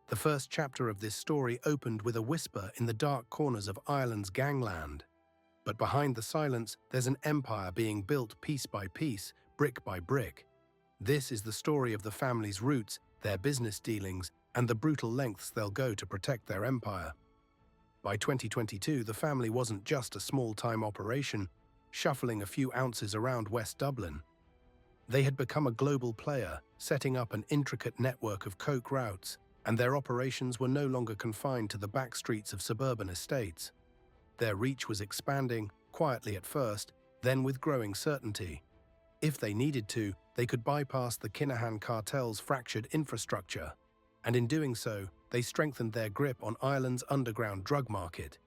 The first chapter of this story opened with a whisper in the dark corners of Ireland's Gangland. But behind the silence, there's an empire being built piece by piece, brick by brick. This is the story of the family's roots, their business dealings, and the brutal lengths they'll go to protect their empire. By 2022, the family wasn't just a small-time operation, shuffling a few ounces around West Dublin. They had become a global player, setting up an intricate network of coke routes, and their operations were no longer confined to the back streets of suburban estates. Their reach was expanding, quietly at first, then with growing certainty. If they needed to, they could bypass the Kinahan cartel's fractured infrastructure, and in doing so, they strengthened their grip on Ireland's underground drug market.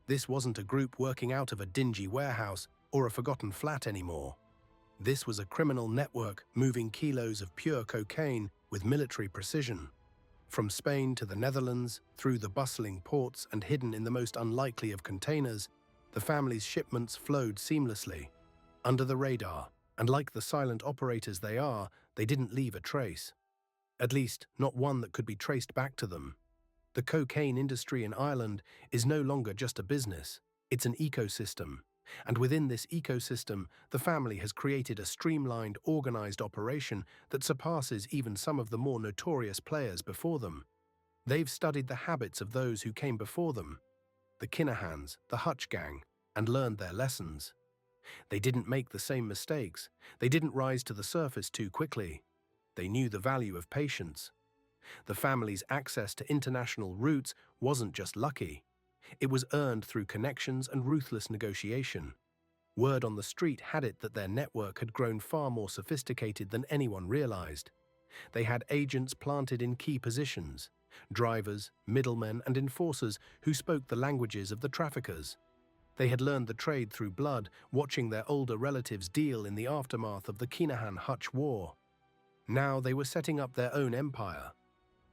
This wasn't a group working out of a dingy warehouse or a forgotten flat anymore. This was a criminal network moving kilos of pure cocaine with military precision. From Spain to the Netherlands, through the bustling ports and hidden in the most unlikely of containers, the family's shipments flowed seamlessly, under the radar, and like the silent operators they are, they didn't leave a trace. At least, not one that could be traced back to them. The cocaine industry in Ireland is no longer just a business, it's an ecosystem. And within this ecosystem, the family has created a streamlined, organized operation that surpasses even some of the more notorious players before them. They've studied the habits of those who came before them, the Kinahans, the Hutch gang, and learned their lessons. They didn't make the same mistakes. They didn't rise to the surface too quickly. They knew the value of patience. The family's access to international routes wasn't just lucky. It was earned through connections and ruthless negotiation. Word on the street had it that their network had grown far more sophisticated than anyone realized. They had agents planted in key positions, drivers, middlemen, and enforcers who spoke the languages of the traffickers. They had learned the trade through blood, watching their older relatives deal in the aftermath of the Kinahan-Hutch War. Now they were setting up their own empire.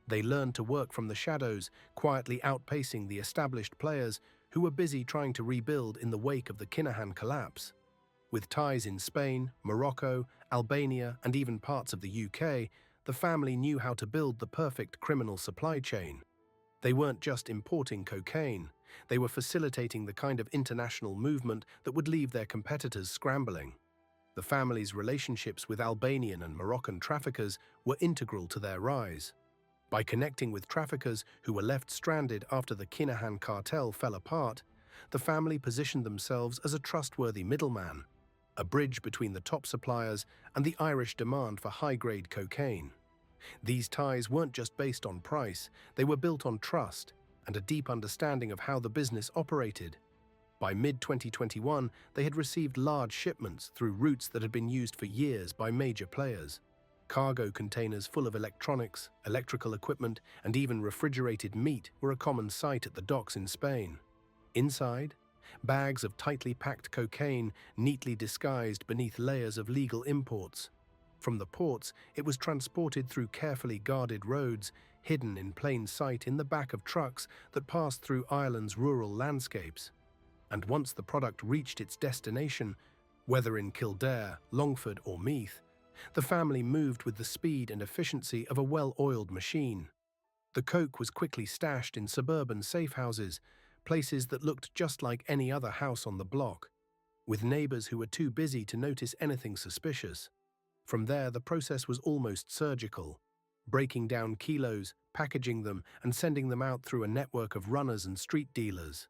They learned to work from the shadows, quietly outpacing the established players who were busy trying to rebuild in the wake of the Kinahan collapse. With ties in Spain, Morocco, Albania, and even parts of the UK, the family knew how to build the perfect criminal supply chain. They weren't just importing cocaine, they were facilitating the kind of international movement that would leave their competitors scrambling. The family's relationships with Albanian and Moroccan traffickers were integral to their rise. By connecting with traffickers who were left stranded after the Kinahan cartel fell apart, the family positioned themselves as a trustworthy middleman, a bridge between the top suppliers and the Irish demand for high-grade cocaine. These ties weren't just based on price, they were built on trust and a deep understanding of how the business operated. By mid-2021, they had received large shipments through routes that had been used for years by major players. Cargo containers full of electronics, electrical equipment, and even refrigerated meat were a common sight at the docks in Spain. Inside, bags of tightly packed cocaine neatly disguised beneath layers of legal imports. From the ports, it was transported through carefully guarded roads, hidden in plain sight in the back of trucks that passed through Ireland's rural landscapes. And once the product reached its destination, whether in Kildare, Longford, or Meath, the family moved with the speed and efficiency of a well-oiled machine. The coke was quickly stashed in suburban safe houses, places that looked just like any other house on the block, with neighbors who were too busy to notice anything suspicious. From there, the process was almost surgical, breaking down kilos, packaging them, and sending them out through a network of runners and street dealers.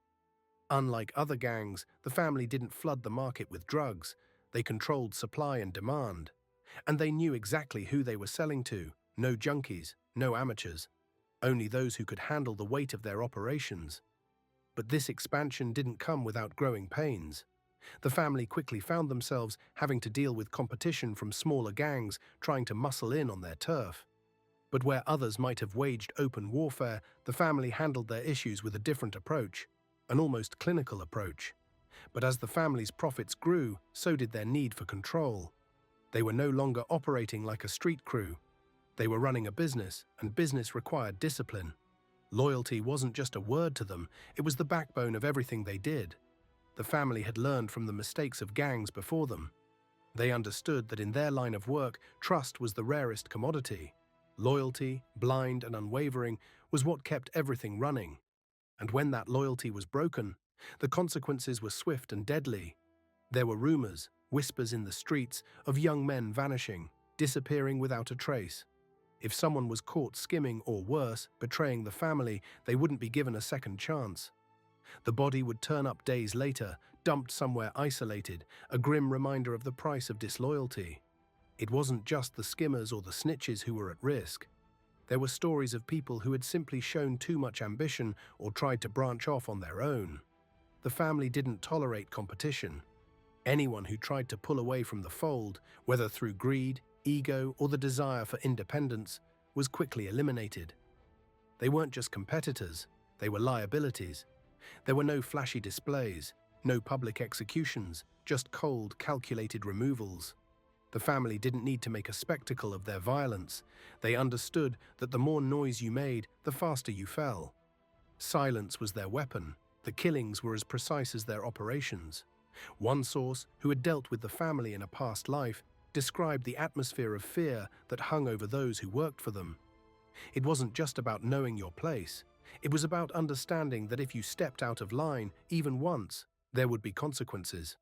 Unlike other gangs, the family didn't flood the market with drugs. They controlled supply and demand. And they knew exactly who they were selling to. No junkies, no amateurs. Only those who could handle the weight of their operations. But this expansion didn't come without growing pains. The family quickly found themselves having to deal with competition from smaller gangs trying to muscle in on their turf. But where others might have waged open warfare, the family handled their issues with a different approach, an almost clinical approach. But as the family's profits grew, so did their need for control. They were no longer operating like a street crew. They were running a business, and business required discipline. Loyalty wasn't just a word to them, it was the backbone of everything they did. The family had learned from the mistakes of gangs before them. They understood that in their line of work, trust was the rarest commodity. Loyalty, blind and unwavering, was what kept everything running. And when that loyalty was broken, the consequences were swift and deadly. There were rumors, whispers in the streets, of young men vanishing, disappearing without a trace. If someone was caught skimming or worse, betraying the family, they wouldn't be given a second chance. The body would turn up days later, dumped somewhere isolated, a grim reminder of the price of disloyalty. It wasn't just the skimmers or the snitches who were at risk. There were stories of people who had simply shown too much ambition or tried to branch off on their own. The family didn't tolerate competition. Anyone who tried to pull away from the fold, whether through greed, ego, or the desire for independence, was quickly eliminated. They weren't just competitors, they were liabilities. There were no flashy displays, no public executions, just cold, calculated removals. The family didn't need to make a spectacle of their violence. They understood that the more noise you made, the faster you fell. Silence was their weapon. The killings were as precise as their operations. One source, who had dealt with the family in a past life, described the atmosphere of fear that hung over those who worked for them. It wasn't just about knowing your place. It was about understanding that if you stepped out of line, even once, there would be consequences.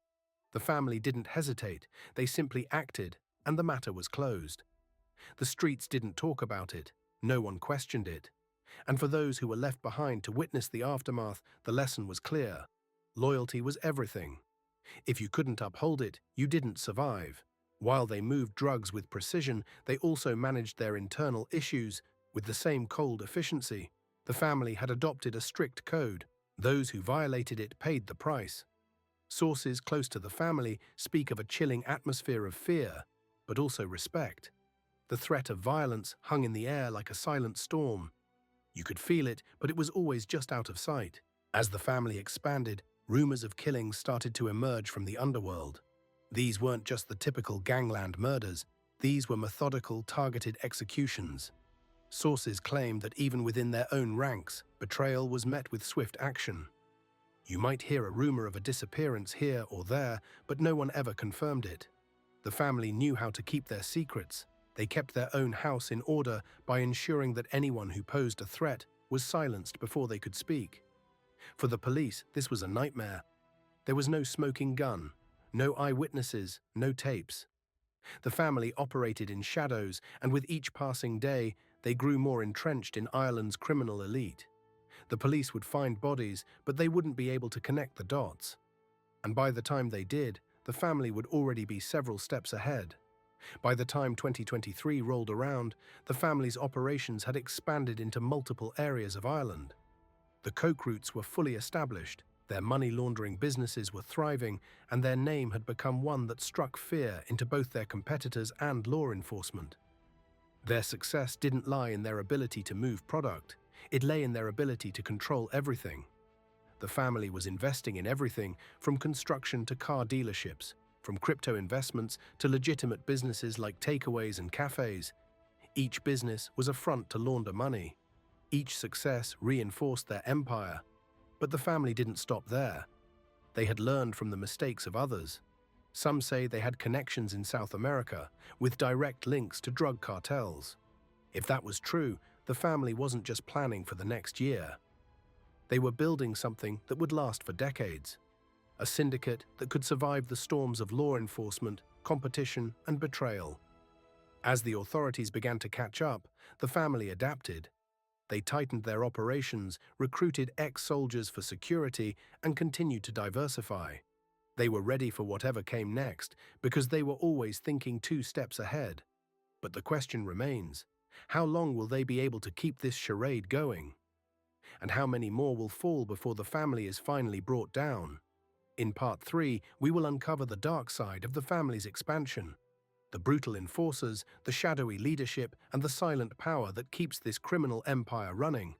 The family didn't hesitate, they simply acted, and the matter was closed. The streets didn't talk about it, no one questioned it. And for those who were left behind to witness the aftermath, the lesson was clear. Loyalty was everything. If you couldn't uphold it, you didn't survive. While they moved drugs with precision, they also managed their internal issues with the same cold efficiency. The family had adopted a strict code. Those who violated it paid the price. Sources close to the family speak of a chilling atmosphere of fear, but also respect. The threat of violence hung in the air like a silent storm. You could feel it, but it was always just out of sight. As the family expanded, rumors of killings started to emerge from the underworld. These weren't just the typical gangland murders, these were methodical, targeted executions. Sources claimed that even within their own ranks, betrayal was met with swift action. You might hear a rumor of a disappearance here or there, but no one ever confirmed it. The family knew how to keep their secrets. They kept their own house in order by ensuring that anyone who posed a threat was silenced before they could speak. For the police, this was a nightmare. There was no smoking gun, no eyewitnesses, no tapes. The family operated in shadows, and with each passing day, they grew more entrenched in Ireland's criminal elite. The police would find bodies, but they wouldn't be able to connect the dots. And by the time they did, the family would already be several steps ahead. By the time 2023 rolled around, the family's operations had expanded into multiple areas of Ireland. The coke routes were fully established, their money laundering businesses were thriving, and their name had become one that struck fear into both their competitors and law enforcement. Their success didn't lie in their ability to move product, it lay in their ability to control everything. The family was investing in everything, from construction to car dealerships, from crypto investments to legitimate businesses like takeaways and cafes. Each business was a front to launder money. Each success reinforced their empire. But the family didn't stop there. They had learned from the mistakes of others. Some say they had connections in South America, with direct links to drug cartels. If that was true, the family wasn't just planning for the next year. They were building something that would last for decades. A syndicate that could survive the storms of law enforcement, competition, and betrayal. As the authorities began to catch up, the family adapted. They tightened their operations, recruited ex-soldiers for security, and continued to diversify. They were ready for whatever came next, because they were always thinking 2 steps ahead. But the question remains, how long will they be able to keep this charade going? And how many more will fall before the family is finally brought down? In Part 3, we will uncover the dark side of the family's expansion. The brutal enforcers, the shadowy leadership, and the silent power that keeps this criminal empire running.